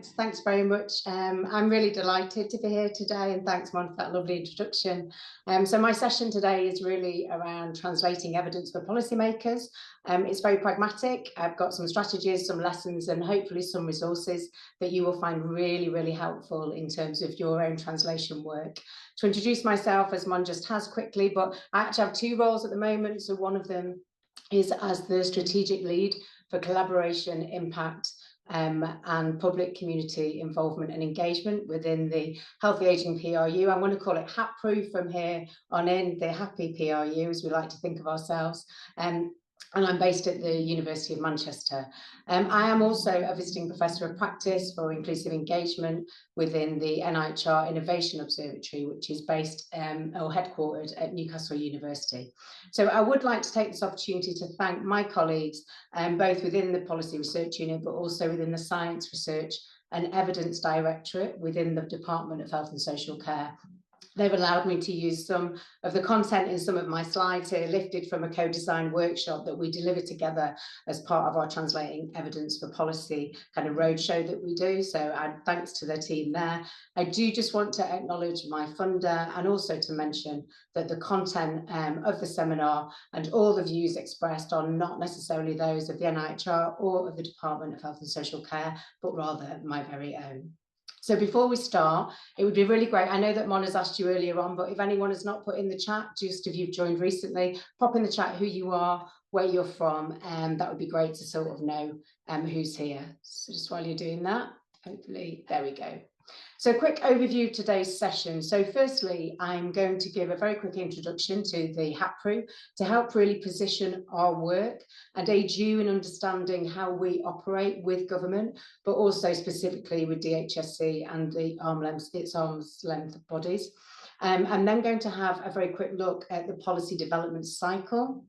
Thanks very much. I'm really delighted to be here today, and thanks, Mon, for that lovely introduction. So my session today is really around translating evidence for policymakers. It's very pragmatic. I've got some strategies, some lessons, and hopefully some resources that you will find really, really helpful in terms of your own translation work. To introduce myself, as Mon just has quickly, but I actually have two roles at the moment. So one of them is as the strategic lead for collaboration, impact, and public community involvement and engagement within the Healthy Aging PRU. I'm going to call it HAPRU from here on in, the Happy PRU, as we like to think of ourselves. And I'm based at the University of Manchester. I am also a visiting professor of practice for inclusive engagement within the NIHR Innovation Observatory, which is based or headquartered at Newcastle University. So I would like to take this opportunity to thank my colleagues, both within the Policy Research Unit, but also within the Science Research and Evidence Directorate within the Department of Health and Social Care. They've allowed me to use some of the content in some of my slides here, lifted from a co-design workshop that we delivered together as part of our Translating Evidence for Policy kind of roadshow that we do. So thanks to the team there. I do just want to acknowledge my funder and also to mention that the content of the seminar and all the views expressed are not necessarily those of the NIHR or of the Department of Health and Social Care, but rather my very own. So before we start, it would be really great. I know that Mon has asked you earlier on, but if anyone has not put in the chat, just if you've joined recently, pop in the chat who you are, where you're from, and that would be great to sort of know who's here. So just while you're doing that, hopefully, there we go. So quick overview of today's session. So firstly, I'm going to give a very quick introduction to the HAPRU to help really position our work and aid you in understanding how we operate with government, but also specifically with DHSC and the its arm's length bodies. I'm then going to have a very quick look at the policy development cycle,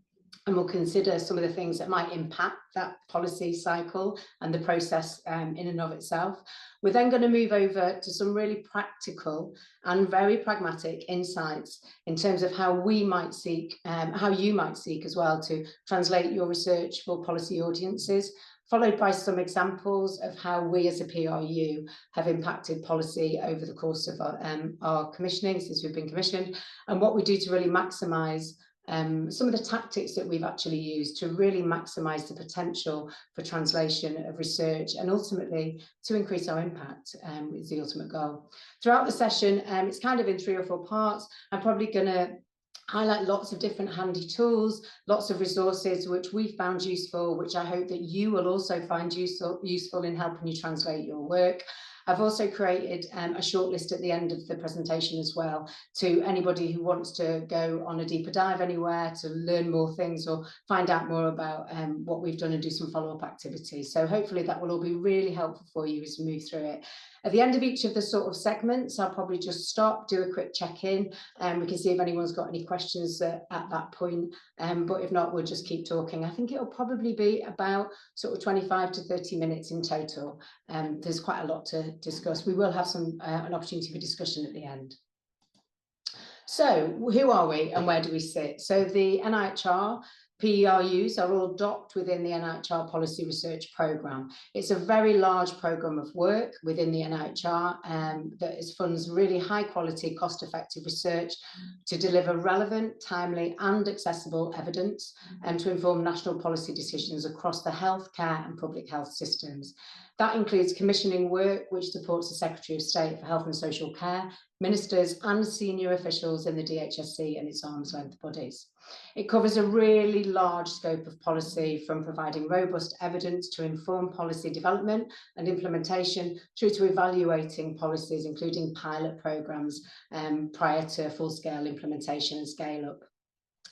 and we'll consider some of the things that might impact that policy cycle and the process in and of itself. We're then going to move over to some really practical and very pragmatic insights in terms of how we might seek, how you might seek as well to translate your research for policy audiences, followed by some examples of how we as a PRU have impacted policy over the course of our commissioning, since we've been commissioned, and what we do to really maximise some of the tactics that we've actually used to really maximise the potential for translation of research and ultimately to increase our impact is the ultimate goal. Throughout the session, it's kind of in 3 or 4 parts. I'm probably going to highlight lots of different handy tools, lots of resources which we found useful, which I hope that you will also find useful in helping you translate your work. I've also created a shortlist at the end of the presentation as well to anybody who wants to go on a deeper dive anywhere to learn more things or find out more about what we've done and do some follow-up activities. So hopefully that will all be really helpful for you as we move through it. At the end of each of the sort of segments, I'll probably just stop, do a quick check-in, and we can see if anyone's got any questions at that point. But if not, we'll just keep talking. I think it'll probably be about sort of 25 to 30 minutes in total. There's quite a lot to discuss. We will have some an opportunity for discussion at the end. So who are we and where do we sit? So the NIHR PRUs are all docked within the NIHR Policy Research Programme. It's a very large programme of work within the NIHR that funds really high quality, cost effective research to deliver relevant, timely and accessible evidence and to inform national policy decisions across the healthcare and public health systems. That includes commissioning work which supports the Secretary of State for Health and Social Care, ministers and senior officials in the DHSC and its arm's length bodies. It covers a really large scope of policy, from providing robust evidence to inform policy development and implementation through to evaluating policies, including pilot programmes prior to full-scale implementation and scale-up.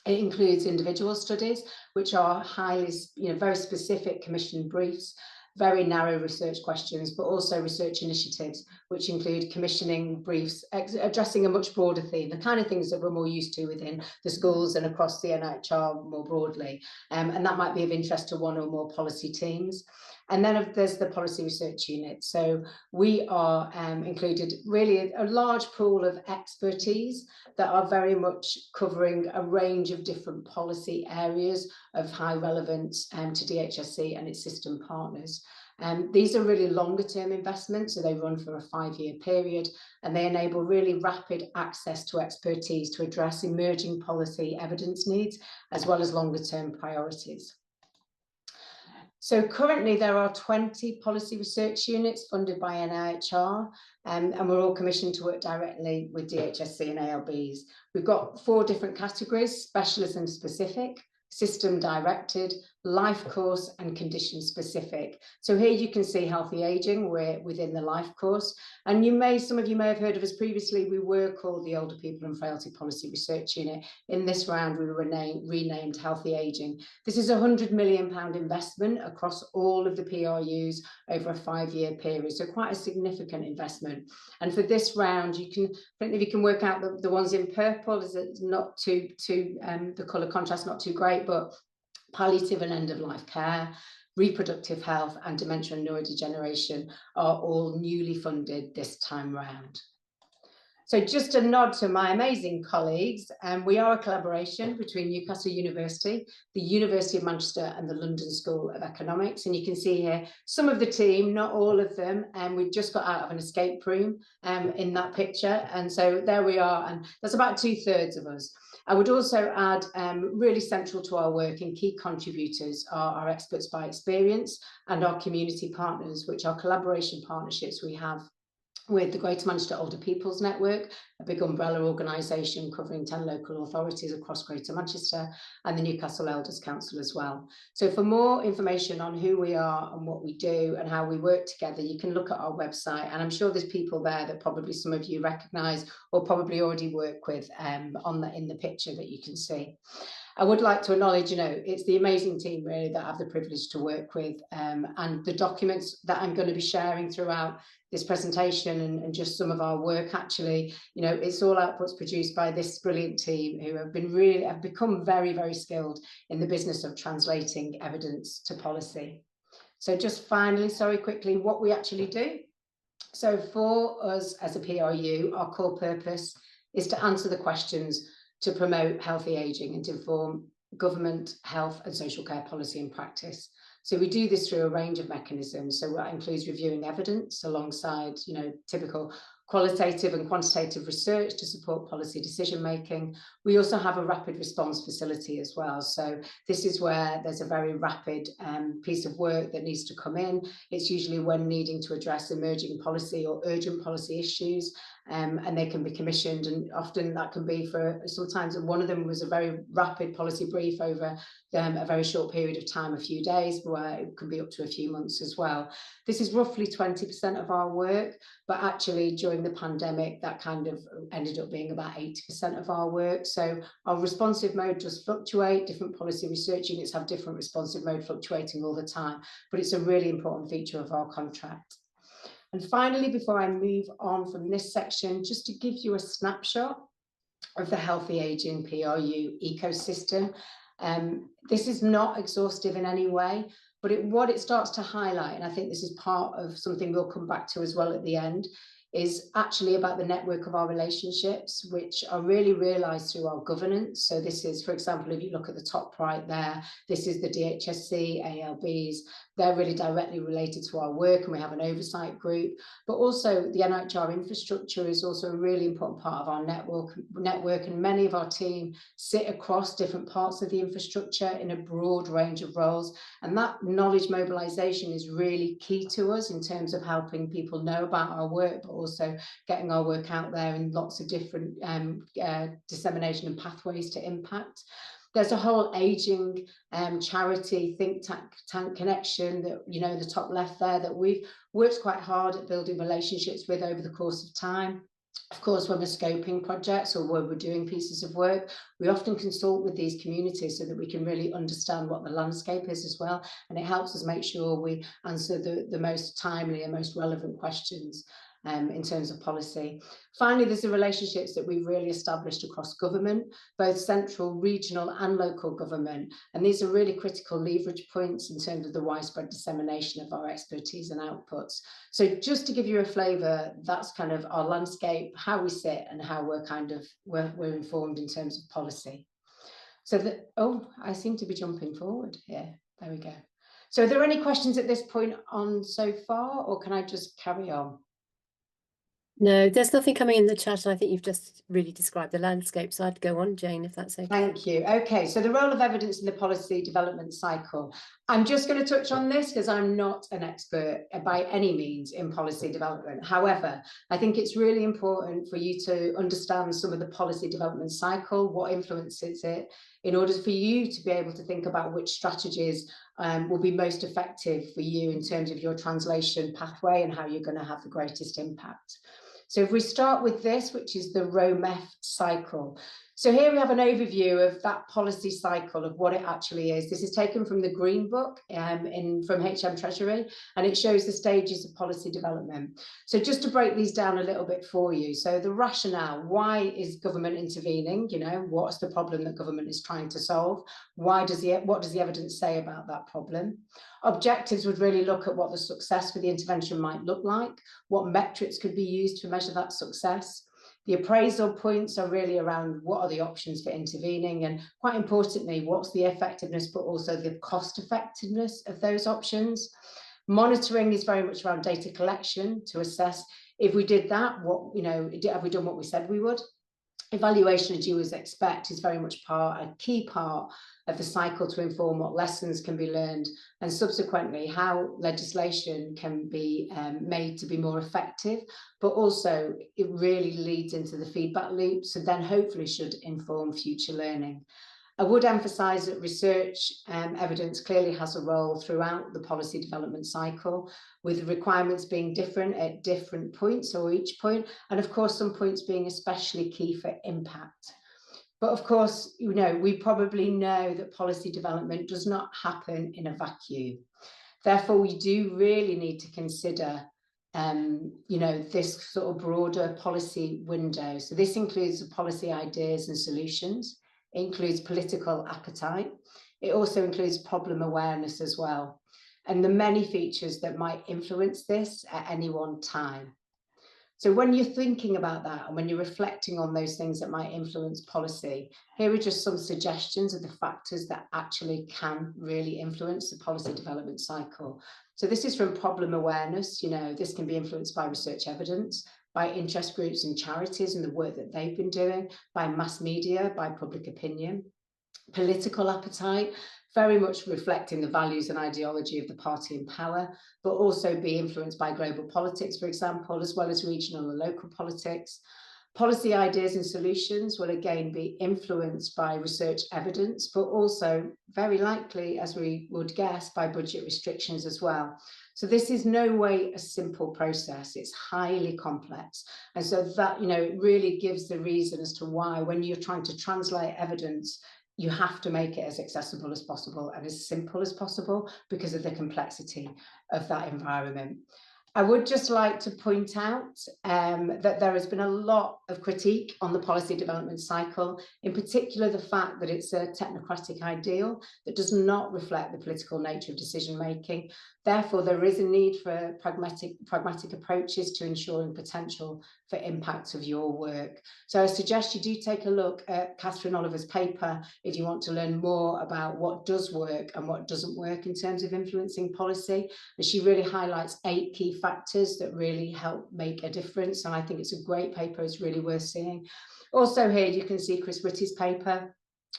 It includes individual studies, which are highly, very specific commissioned briefs, very narrow research questions, but also research initiatives, which include commissioning briefs, addressing a much broader theme, the kind of things that we're more used to within the schools and across the NIHR more broadly. And that might be of interest to one or more policy teams. And then there's the Policy Research Unit. So we are included really a large pool of expertise that are very much covering a range of different policy areas of high relevance to DHSC and its system partners. These are really longer term investments, so they run for a 5-year period, and they enable really rapid access to expertise to address emerging policy evidence needs, as well as longer term priorities. So currently there are 20 policy research units funded by NIHR, and we're all commissioned to work directly with DHSC and ALBs. We've got 4 different categories: specialism specific, system directed, life course, and condition specific. So here you can see healthy aging, we're within the life course. And some of you may have heard of us previously, we were called the Older People and Frailty Policy Research Unit. In this round, we were renamed Healthy Aging. This is a £100 million investment across all of the PRUs over a 5-year period, so quite a significant investment. And for this round, I don't know if you can work out the ones in purple, is it not the colour contrast not too great, but palliative and end-of-life care, reproductive health, and dementia and neurodegeneration are all newly funded this time round. So just a nod to my amazing colleagues, we are a collaboration between Newcastle University, the University of Manchester, and the London School of Economics. And you can see here some of the team, not all of them, and we've just got out of an escape room in that picture. And so there we are, and that's about 2/3 of us. I would also add, really central to our work and key contributors are our experts by experience and our community partners, which are collaboration partnerships we have with the Greater Manchester Older People's Network, a big umbrella organisation covering 10 local authorities across Greater Manchester, and the Newcastle Elders Council as well. So for more information on who we are and what we do and how we work together, you can look at our website, and I'm sure there's people there that probably some of you recognise or probably already work with in the picture that you can see. I would like to acknowledge, it's the amazing team really that I have the privilege to work with, and the documents that I'm going to be sharing throughout this presentation and just some of our work actually, it's all outputs produced by this brilliant team who have become very, very skilled in the business of translating evidence to policy. So just finally, quickly, what we actually do. So for us as a PRU, our core purpose is to answer the questions to promote healthy ageing and to inform government, health and social care policy and practice. So we do this through a range of mechanisms. So that includes reviewing evidence alongside, typical qualitative and quantitative research to support policy decision making. We also have a rapid response facility as well. So this is where there's a very rapid piece of work that needs to come in. It's usually when needing to address emerging policy or urgent policy issues, and they can be commissioned, and often that can be sometimes one of them was a very rapid policy brief over a very short period of time, a few days, where it can be up to a few months as well. This is roughly 20% of our work, but actually during the pandemic, that kind of ended up being about 80% of our work. So our responsive mode does fluctuate. Different policy research units have different responsive mode fluctuating all the time, but it's a really important feature of our contract. And finally, before I move on from this section, just to give you a snapshot of the healthy ageing PRU ecosystem. This is not exhaustive in any way, but what it starts to highlight, and I think this is part of something we'll come back to as well at the end, is actually about the network of our relationships, which are really realised through our governance. So this is, for example, if you look at the top right there, this is the DHSC, ALBs. They're really directly related to our work, and we have an oversight group. But also the NIHR infrastructure is also a really important part of our network, and many of our team sit across different parts of the infrastructure in a broad range of roles. And that knowledge mobilisation is really key to us in terms of helping people know about our work, but also getting our work out there in lots of different dissemination and pathways to impact. There's a whole ageing charity think tank connection that, in the top left there, that we've worked quite hard at building relationships with over the course of time. Of course, when we're scoping projects or when we're doing pieces of work, we often consult with these communities so that we can really understand what the landscape is as well. And it helps us make sure we answer the most timely and most relevant questions in terms of policy. Finally, there's the relationships that we've really established across government, both central, regional and local government. And these are really critical leverage points in terms of the widespread dissemination of our expertise and outputs. So just to give you a flavour, that's kind of our landscape, how we sit and how we're informed in terms of policy. So I seem to be jumping forward here. There we go. So are there any questions at this point on so far, or can I just carry on? No, there's nothing coming in the chat. I think you've just really described the landscape. So I'd go on, Jane, if that's okay. Thank you. Okay, so the role of evidence in the policy development cycle. I'm just going to touch on this because I'm not an expert by any means in policy development. However, I think it's really important for you to understand some of the policy development cycle, what influences it, in order for you to be able to think about which strategies will be most effective for you in terms of your translation pathway and how you're going to have the greatest impact. So if we start with this, which is the ROMEF cycle. So here we have an overview of that policy cycle of what it actually is. This is taken from the Green Book from HM Treasury, and it shows the stages of policy development. So just to break these down a little bit for you. So the rationale, why is government intervening? You know, what's the problem that government is trying to solve? What does the evidence say about that problem? Objectives would really look at what the success for the intervention might look like, what metrics could be used to measure that success. The appraisal points are really around what are the options for intervening, and quite importantly, what's the effectiveness, but also the cost effectiveness of those options. Monitoring is very much around data collection to assess if we did that, have we done what we said we would? Evaluation, as you would expect, is very much a key part of the cycle to inform what lessons can be learned and subsequently how legislation can be made to be more effective, but also it really leads into the feedback loop, so then hopefully should inform future learning. I would emphasise that research evidence clearly has a role throughout the policy development cycle, with the requirements being different at different points or each point, and of course some points being especially key for impact. But of course, we probably know that policy development does not happen in a vacuum. Therefore, we do really need to consider this sort of broader policy window. So this includes the policy ideas and solutions. It includes political appetite. It also includes problem awareness as well, and the many features that might influence this at any one time. So when you're thinking about that and when you're reflecting on those things that might influence policy, here are just some suggestions of the factors that actually can really influence the policy development cycle. So this is from problem awareness. This can be influenced by research evidence, by interest groups and charities and the work that they've been doing, by mass media, by public opinion. Political appetite, very much reflecting the values and ideology of the party in power, but also be influenced by global politics, for example, as well as regional and local politics. Policy ideas and solutions will again be influenced by research evidence, but also very likely, as we would guess, by budget restrictions as well. So this is no way a simple process. It's highly complex. And so that, it really gives the reason as to why when you're trying to translate evidence, you have to make it as accessible as possible and as simple as possible because of the complexity of that environment. I would just like to point out that there has been a lot of critique on the policy development cycle, in particular the fact that it's a technocratic ideal that does not reflect the political nature of decision making. Therefore, there is a need for pragmatic approaches to ensuring potential for impact of your work. So I suggest you do take a look at Catherine Oliver's paper if you want to learn more about what does work and what doesn't work in terms of influencing policy. And she really highlights 8 key factors that really help make a difference. And I think it's a great paper. It's really worth seeing. Also here you can see Chris Whitty's paper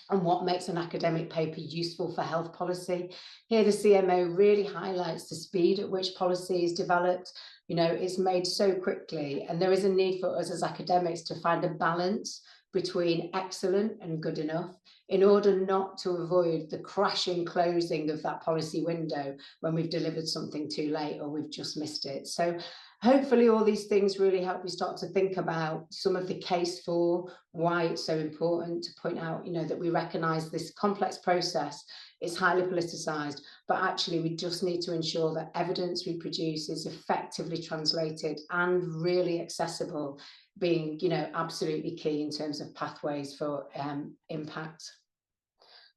on what makes an academic paper useful for health policy. Here the CMO really highlights the speed at which policy is developed. It's made so quickly, and there is a need for us as academics to find a balance between excellent and good enough in order not to avoid the crashing closing of that policy window when we've delivered something too late or we've just missed it. So hopefully all these things really help you start to think about some of the case for why it's so important to point out, that we recognise this complex process. It's highly politicised, but actually we just need to ensure that evidence we produce is effectively translated and really accessible, being, absolutely key in terms of pathways for impact.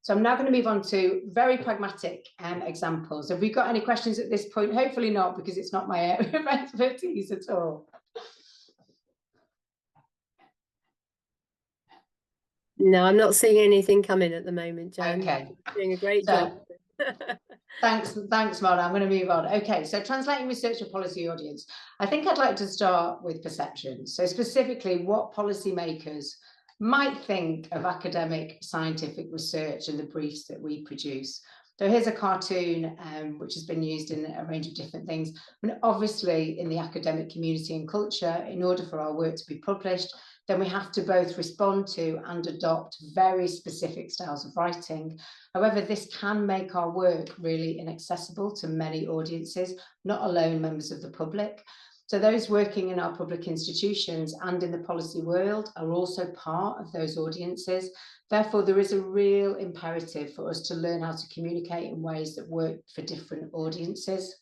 So I'm now going to move on to very pragmatic examples. Have we got any questions at this point? Hopefully not, because it's not my area of expertise at all. No, I'm not seeing anything come in at the moment, Jan. Okay. You're doing a great job. Thanks, Mona. I'm going to move on. Okay, so translating research for policy audience. I think I'd like to start with perception. So specifically, what policymakers might think of academic scientific research and the briefs that we produce. So here's a cartoon which has been used in a range of different things. And obviously, in the academic community and culture, in order for our work to be published, then we have to both respond to and adopt very specific styles of writing. However, this can make our work really inaccessible to many audiences, not alone members of the public. So those working in our public institutions and in the policy world are also part of those audiences. Therefore, there is a real imperative for us to learn how to communicate in ways that work for different audiences.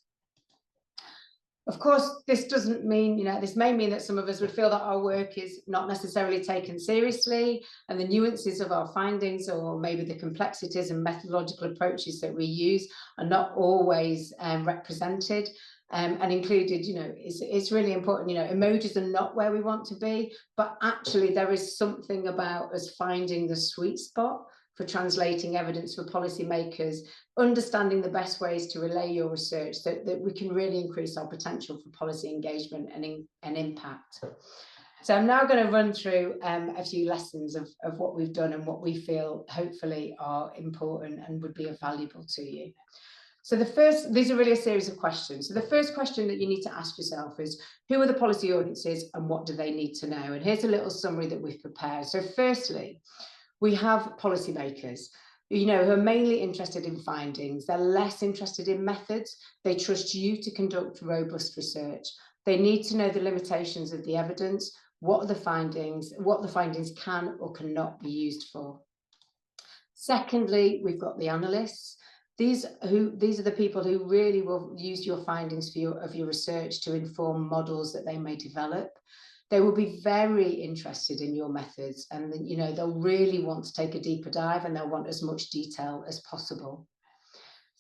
Of course, this doesn't mean, this may mean that some of us would feel that our work is not necessarily taken seriously, and the nuances of our findings, or maybe the complexities and methodological approaches that we use, are not always represented and included. It's really important. Emojis are not where we want to be, but actually there is something about us finding the sweet spot for translating evidence for policymakers, understanding the best ways to relay your research so that we can really increase our potential for policy engagement and impact. So I'm now going to run through a few lessons of what we've done and what we feel hopefully are important and would be valuable to you. So these are really a series of questions. So the first question that you need to ask yourself is, who are the policy audiences and what do they need to know? And here's a little summary that we've prepared. So firstly, we have policymakers, who are mainly interested in findings. They're less interested in methods. They trust you to conduct robust research. They need to know the limitations of the evidence, what the findings can or cannot be used for. Secondly, we've got the analysts. These are the people who really will use your findings of your research to inform models that they may develop. They will be very interested in your methods, and they'll really want to take a deeper dive, and they'll want as much detail as possible.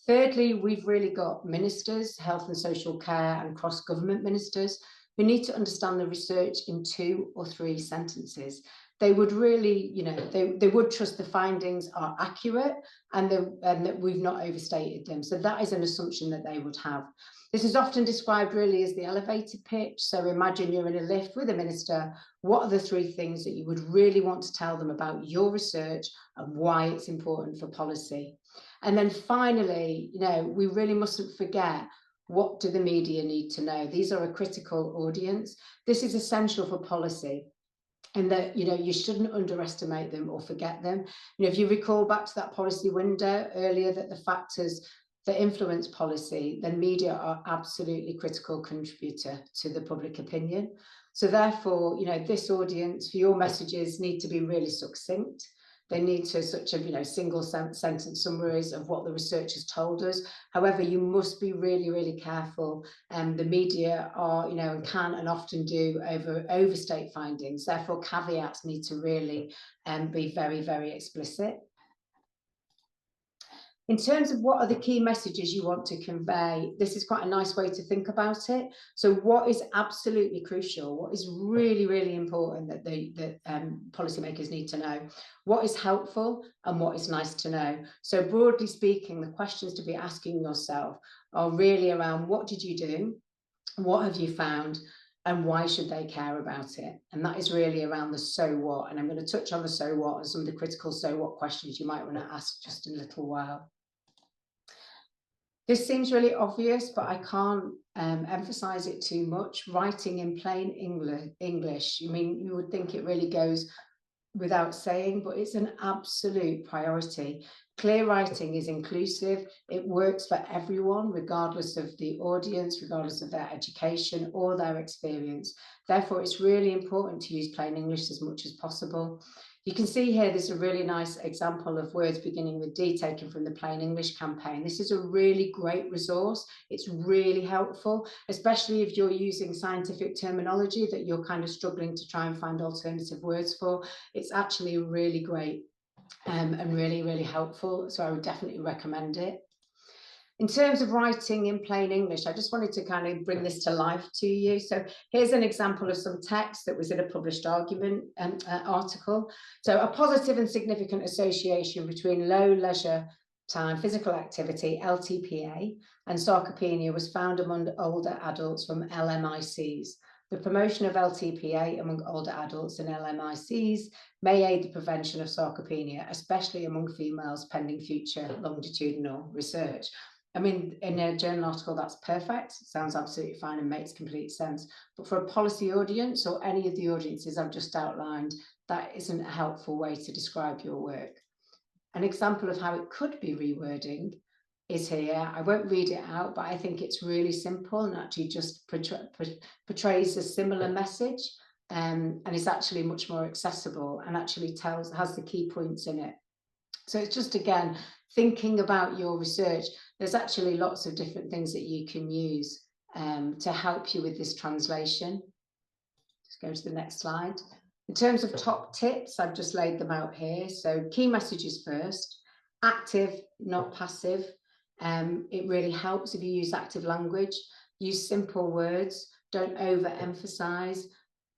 Thirdly, we've really got ministers, health and social care and cross-government ministers, who need to understand the research in 2 or 3 sentences. They would really, they would trust the findings are accurate and that we've not overstated them. So that is an assumption that they would have. This is often described really as the elevator pitch. So imagine you're in a lift with a minister. What are the 3 things that you would really want to tell them about your research and why it's important for policy? And then finally, we really mustn't forget, what do the media need to know? These are a critical audience. This is essential for policy, and that you shouldn't underestimate them or forget them. If you recall back to that policy window earlier, that the factors that influence policy, then media are absolutely critical contributor to the public opinion. So therefore, this audience, for your messages, need to be really succinct. They need to single sentence summaries of what the research has told us. However, you must be really, really careful. The media are, can and often do overstate findings. Therefore, caveats need to really be very, very explicit. In terms of what are the key messages you want to convey, this is quite a nice way to think about it. So what is absolutely crucial? What is really, really important that policymakers need to know? What is helpful and what is nice to know? So broadly speaking, the questions to be asking yourself are really around, what did you do? What have you found? And why should they care about it? And that is really around the so what. And I'm going to touch on the so what and some of the critical so what questions you might want to ask just in a little while. This seems really obvious, but I can't emphasize it too much. Writing in plain English, you would think it really goes without saying, but it's an absolute priority. Clear writing is inclusive. It works for everyone, regardless of the audience, regardless of their education or their experience. Therefore, it's really important to use plain English as much as possible. You can see here, there's a really nice example of words beginning with D taken from the Plain English campaign. This is a really great resource. It's really helpful, especially if you're using scientific terminology that you're kind of struggling to try and find alternative words for. It's actually really great and really, really helpful. So I would definitely recommend it. In terms of writing in plain English, I just wanted to kind of bring this to life to you. So here's an example of some text that was in a published argument article. So a positive and significant association between low leisure time physical activity, LTPA, and sarcopenia was found among older adults from LMICs. The promotion of LTPA among older adults and LMICs may aid the prevention of sarcopenia, especially among females, pending future longitudinal research. I mean, in a journal article, that's perfect. Sounds absolutely fine and makes complete sense. But for a policy audience or any of the audiences I've just outlined, that isn't a helpful way to describe your work. An example of how it could be rewording is here. I won't read it out, but I think it's really simple and actually just portrays a similar message, and is actually much more accessible and actually has the key points in it. So it's just, again, thinking about your research. There's actually lots of different things that you can use to help you with this translation. Just go to the next slide. In terms of top tips, I've just laid them out here. So key messages first, active, not passive. It really helps if you use active language, use simple words, don't overemphasize,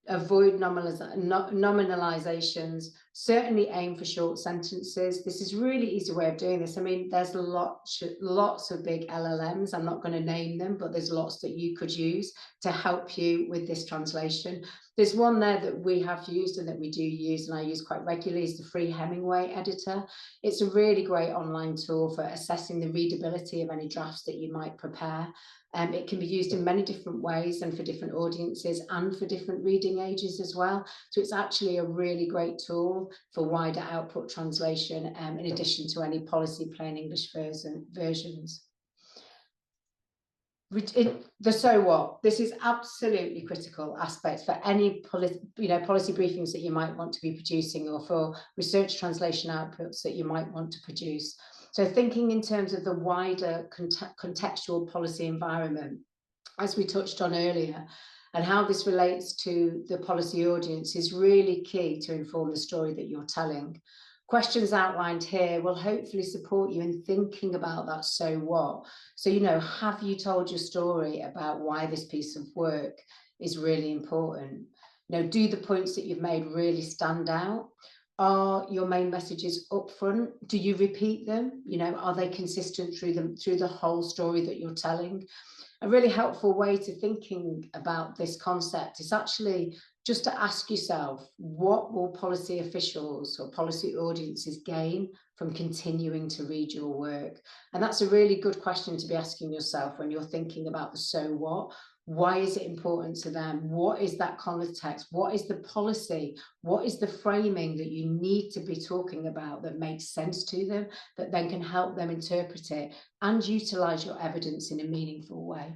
avoid nominalizations, certainly aim for short sentences. This is a really easy way of doing this. I mean, there's lots of big LLMs. I'm not going to name them, but there's lots that you could use to help you with this translation. There's one there that we have used and that we do use and I use quite regularly, is the free Hemingway editor. It's a really great online tool for assessing the readability of any drafts that you might prepare. It can be used in many different ways and for different audiences and for different reading ages as well. So it's actually a really great tool for wider output translation, in addition to any policy plain English versions. The so what, this is absolutely critical aspect for any policy briefings that you might want to be producing, or for research translation outputs that you might want to produce. So thinking in terms of the wider contextual policy environment, as we touched on earlier, and how this relates to the policy audience is really key to inform the story that you're telling. Questions outlined here will hopefully support you in thinking about that so what. So, have you told your story about why this piece of work is really important? Do the points that you've made really stand out? Are your main messages upfront? Do you repeat them? Are they consistent through the whole story that you're telling? A really helpful way to thinking about this concept is actually just to ask yourself, what will policy officials or policy audiences gain from continuing to read your work? And that's a really good question to be asking yourself when you're thinking about the so what. Why is it important to them? What is that context? What is the policy? What is the framing that you need to be talking about that makes sense to them, that then can help them interpret it and utilize your evidence in a meaningful way?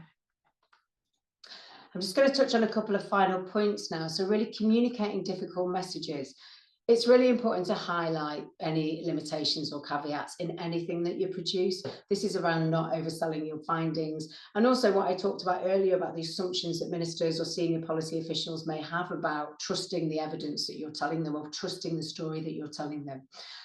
I'm just going to touch on a couple of final points now. So really communicating difficult messages. It's really important to highlight any limitations or caveats in anything that you produce. This is around not overselling your findings. And also what I talked about earlier about the assumptions that ministers or senior policy officials may have about trusting the evidence that you're telling them, or trusting the story that you're telling them.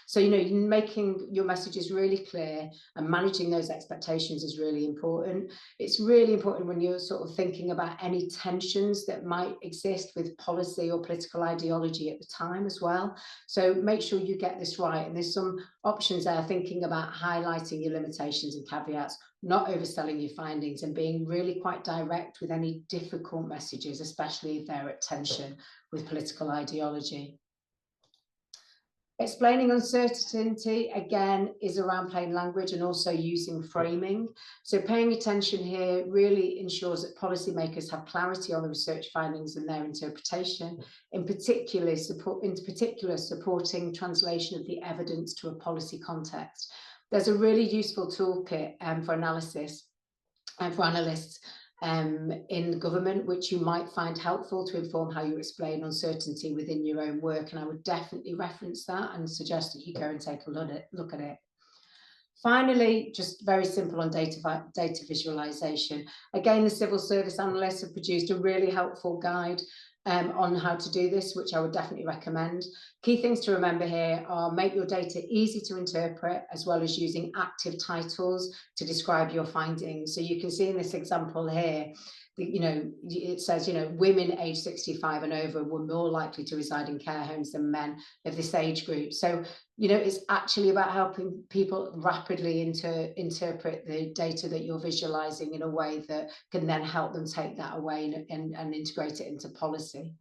So, making your messages really clear and managing those expectations is really important. It's really important when you're sort of thinking about any tensions that might exist with policy or political ideology at the time as well. So make sure you get this right. And there's some options there, thinking about highlighting your limitations and caveats, not overselling your findings, and being really quite direct with any difficult messages, especially if they're at tension with political ideology. Explaining uncertainty, again, is around plain language and also using framing. So paying attention here really ensures that policymakers have clarity on the research findings and their interpretation, in particular supporting translation of the evidence to a policy context. There's a really useful toolkit for analysis and for analysts in government, which you might find helpful to inform how you explain uncertainty within your own work. And I would definitely reference that and suggest that you go and take a look at it. Finally, just very simple on data visualization. Again, the civil service analysts have produced a really helpful guide on how to do this, which I would definitely recommend. Key things to remember here are make your data easy to interpret, as well as using active titles to describe your findings. So you can see in this example here, it says, women aged 65 and over were more likely to reside in care homes than men of this age group. So, it's actually about helping people rapidly interpret the data that you're visualizing in a way that can then help them take that away and integrate it into policy.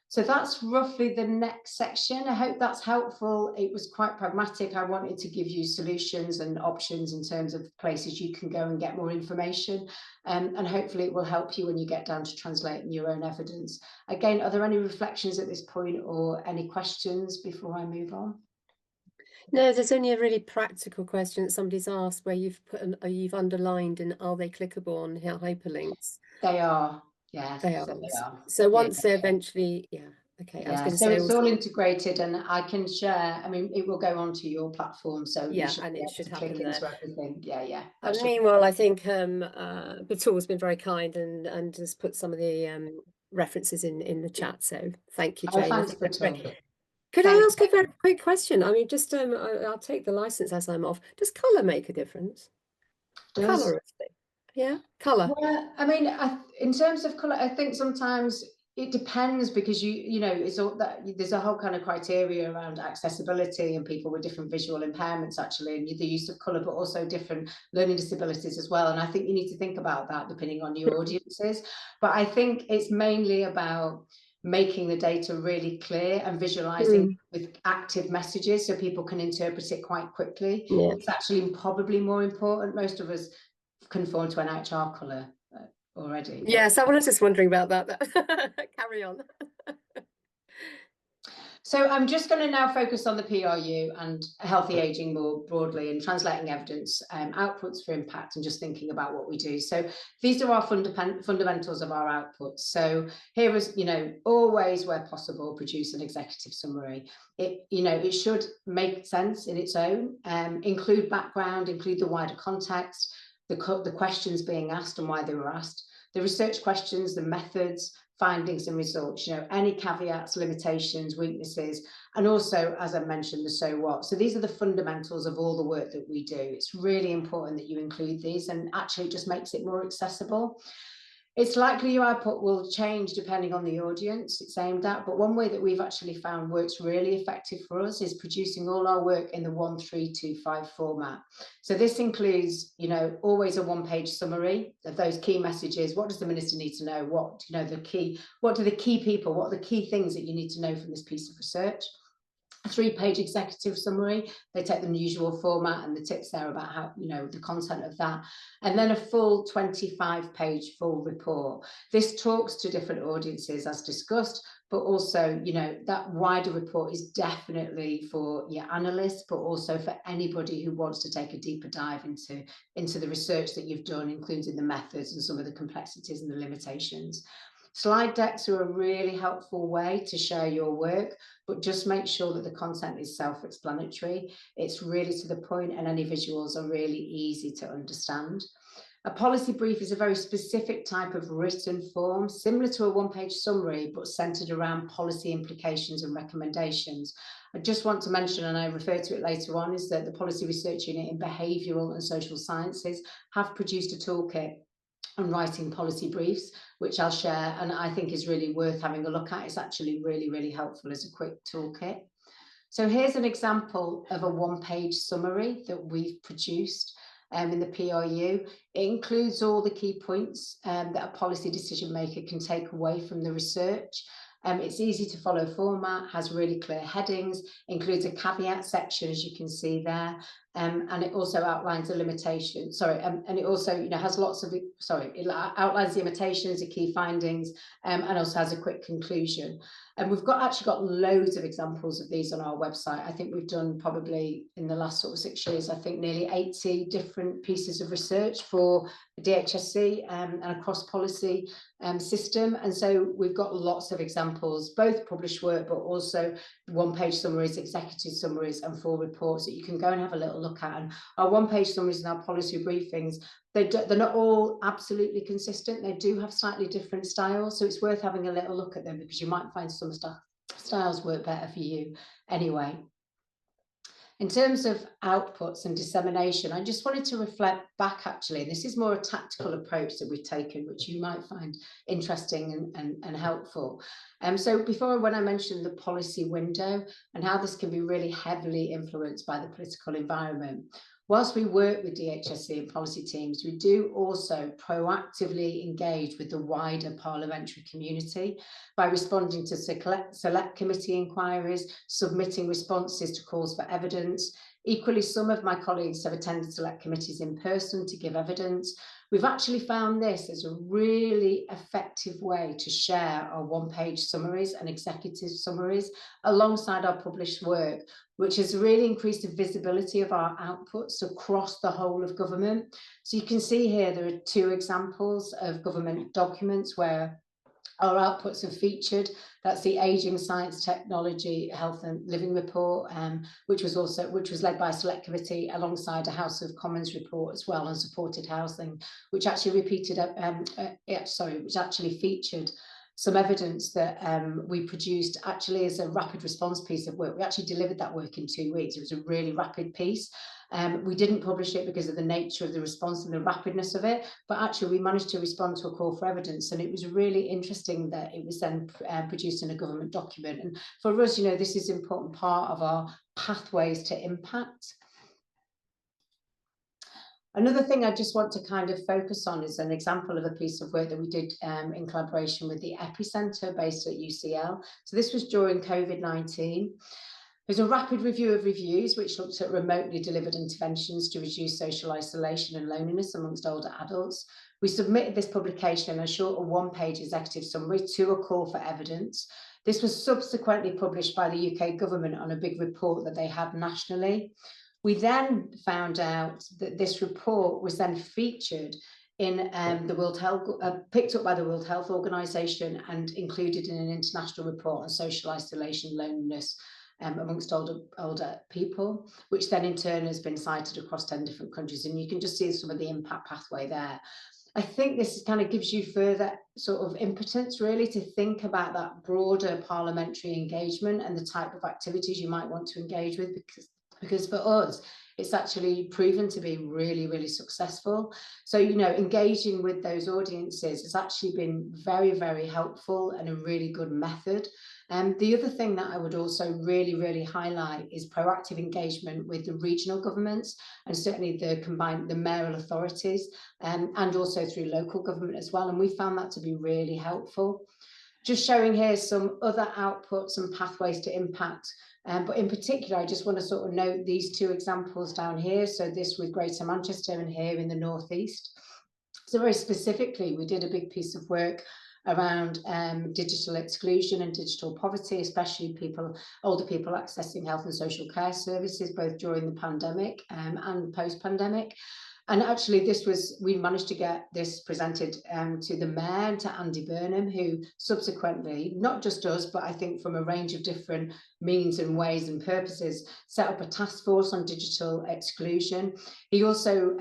So that's roughly the next section. I hope that's helpful. It was quite pragmatic. I wanted to give you solutions and options in terms of places you can go and get more information. And hopefully it will help you when you get down to translating your own evidence. Again, are there any reflections at this point or any questions before I move on? No, there's only a really practical question that somebody's asked where you've you've underlined, and are they clickable on hyperlinks? They are. Yes, they are. So they are. So once they're eventually, okay. Yeah, so it's all integrated, and I can share. I mean, it will go onto your platform, so yeah, and it should happen there. Everything. Yeah. And meanwhile, I think Batul has been very kind and has put some of the references in the chat. So thank you, Jane. Oh, thanks, Batul. Could I ask a very quick question? I mean, just I'll take the license as I'm off. Does colour make a difference? Colour, yeah, colour. Well, I mean, in terms of colour, I think sometimes it depends, because it's all that there's a whole kind of criteria around accessibility and people with different visual impairments, actually, and the use of colour, but also different learning disabilities as well. And I think you need to think about that depending on your audiences. But I think it's mainly about making the data really clear and visualizing with active messages so people can interpret it quite quickly. Yeah. It's actually probably more important. Most of us conform to an NIHR colour already. Yes, I was just wondering about that. Carry on. So I'm just going to now focus on the PRU and healthy ageing more broadly, and translating evidence, outputs for impact, and just thinking about what we do. So these are our fundamentals of our outputs. So here is, always where possible, produce an executive summary. It should make sense in its own, include background, include the wider context, the questions being asked and why they were asked, the research questions, the methods, findings and results, any caveats, limitations, weaknesses, and also, as I mentioned, the so what. So these are the fundamentals of all the work that we do. It's really important that you include these, and actually it just makes it more accessible. It's likely your output will change depending on the audience it's aimed at, but one way that we've actually found works really effective for us is producing all our work in the 1-3-2-5 format. So this includes, always a one-page summary of those key messages. What does the minister need to know? What are the key things that you need to know from this piece of research? A 3-page executive summary. They take the usual format and the tips there about how, the content of that. And then a full 25-page full report. This talks to different audiences as discussed, but also, that wider report is definitely for your analysts, but also for anybody who wants to take a deeper dive into the research that you've done, including the methods and some of the complexities and the limitations. Slide decks are a really helpful way to share your work, but just make sure that the content is self-explanatory. It's really to the point, and any visuals are really easy to understand. A policy brief is a very specific type of written form, similar to a one-page summary, but centered around policy implications and recommendations. I just want to mention, and I refer to it later on, is that the Policy Research Unit in Behavioural and Social Sciences have produced a toolkit on writing policy briefs, which I'll share, and I think is really worth having a look at. It's actually really, really helpful as a quick toolkit. So here's an example of a one-page summary that we've produced in the PRU. It includes all the key points that a policy decision maker can take away from the research. It's easy to follow format, has really clear headings, includes a caveat section, as you can see there, and it also outlines the limitations. And it also, has lots of, it outlines the limitations, the key findings, and also has a quick conclusion. And we've actually got loads of examples of these on our website. I think we've done probably in the last sort of 6 years, I think nearly 80 different pieces of research for DHSC and across policy system. And so we've got lots of examples, both published work, but also one-page summaries, executive summaries, and full reports that you can go and have a little look at. And our one-page summaries and our policy briefings, they're not all absolutely consistent. They do have slightly different styles, so it's worth having a little look at them, because you might find some styles work better for you anyway. In terms of outputs and dissemination, I just wanted to reflect back, actually. This is more a tactical approach that we've taken, which you might find interesting and helpful. So before, when I mentioned the policy window and how this can be really heavily influenced by the political environment, whilst we work with DHSC and policy teams, we do also proactively engage with the wider parliamentary community by responding to select committee inquiries, submitting responses to calls for evidence. Equally, some of my colleagues have attended select committees in person to give evidence. We've actually found this as a really effective way to share our one-page summaries and executive summaries alongside our published work, which has really increased the visibility of our outputs across the whole of government. So you can see here there are 2 examples of government documents where our outputs are featured. That's the Ageing, Science, Technology, Health and Living report, which was led by a select committee alongside a House of Commons report as well on supported housing, which actually featured some evidence that we produced actually as a rapid response piece of work. We actually delivered that work in 2 weeks. It was a really rapid piece. We didn't publish it because of the nature of the response and the rapidness of it, but actually we managed to respond to a call for evidence, and it was really interesting that it was then produced in a government document. And for us, this is an important part of our pathways to impact. Another thing I just want to kind of focus on is an example of a piece of work that we did in collaboration with the Epicentre based at UCL. So this was during COVID-19. There's a rapid review of reviews which looks at remotely delivered interventions to reduce social isolation and loneliness amongst older adults. We submitted this publication, a short one-page executive summary, to a call for evidence. This was subsequently published by the UK government on a big report that they had nationally. We then found out that this report was then featured in the World Health, picked up by the World Health Organization and included in an international report on social isolation and loneliness amongst older people, which then in turn has been cited across 10 different countries. And you can just see some of the impact pathway there. I think this kind of gives you further sort of impotence really to think about that broader parliamentary engagement and the type of activities you might want to engage with, because for us, it's actually proven to be really, really successful. So, engaging with those audiences has actually been very, very helpful and a really good method. The other thing that I would also really, really highlight is proactive engagement with the regional governments and certainly the mayoral authorities and also through local government as well. And we found that to be really helpful. Just showing here some other outputs and pathways to impact. But in particular, I just want to sort of note these 2 examples down here. So this with Greater Manchester and here in the North East. So very specifically, we did a big piece of work around digital exclusion and digital poverty, especially older people accessing health and social care services, both during the pandemic and post-pandemic. And actually we managed to get this presented to the mayor and to Andy Burnham, who subsequently, not just us, but I think from a range of different means and ways and purposes, set up a task force on digital exclusion. He also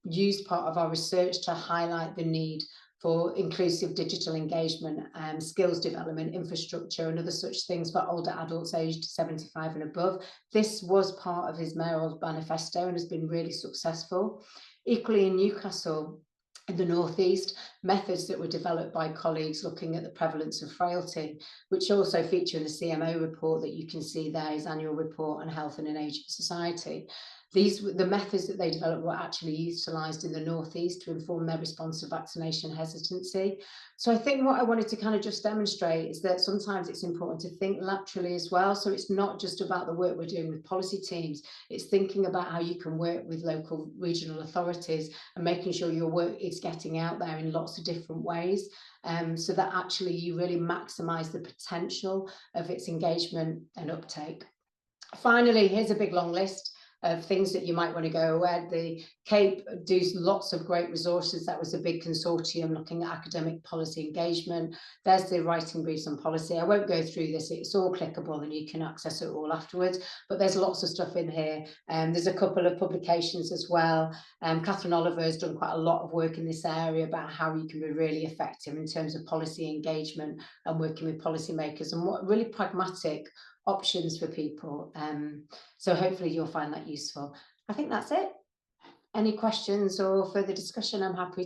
used part of our research to highlight the need for inclusive digital engagement, skills development, infrastructure and other such things for older adults aged 75 and above. This was part of his mayoral manifesto and has been really successful. Equally in Newcastle, in the North East, methods that were developed by colleagues looking at the prevalence of frailty, which also feature in the CMO report that you can see there, his annual report on health in an ageing society. The methods that they developed were actually utilised in the North East to inform their response to vaccination hesitancy. So I think what I wanted to kind of just demonstrate is that sometimes it's important to think laterally as well. So it's not just about the work we're doing with policy teams, it's thinking about how you can work with local regional authorities and making sure your work is getting out there in lots of different ways, so that actually you really maximise the potential of its engagement and uptake. Finally, here's a big long list. of things that you might want to go away. The Cape do lots of great resources. That was a big consortium looking at academic policy engagement. There's the writing briefs on policy. I won't go through this. It's all clickable and you can access it all afterwards, but there's lots of stuff in here. There's a couple of publications as well. Catherine Oliver has done quite a lot of work in this area about how you can be really effective in terms of policy engagement and working with policymakers and what really pragmatic options for people. So hopefully you'll find that useful. I think that's it. Any questions or further discussion, I'm happy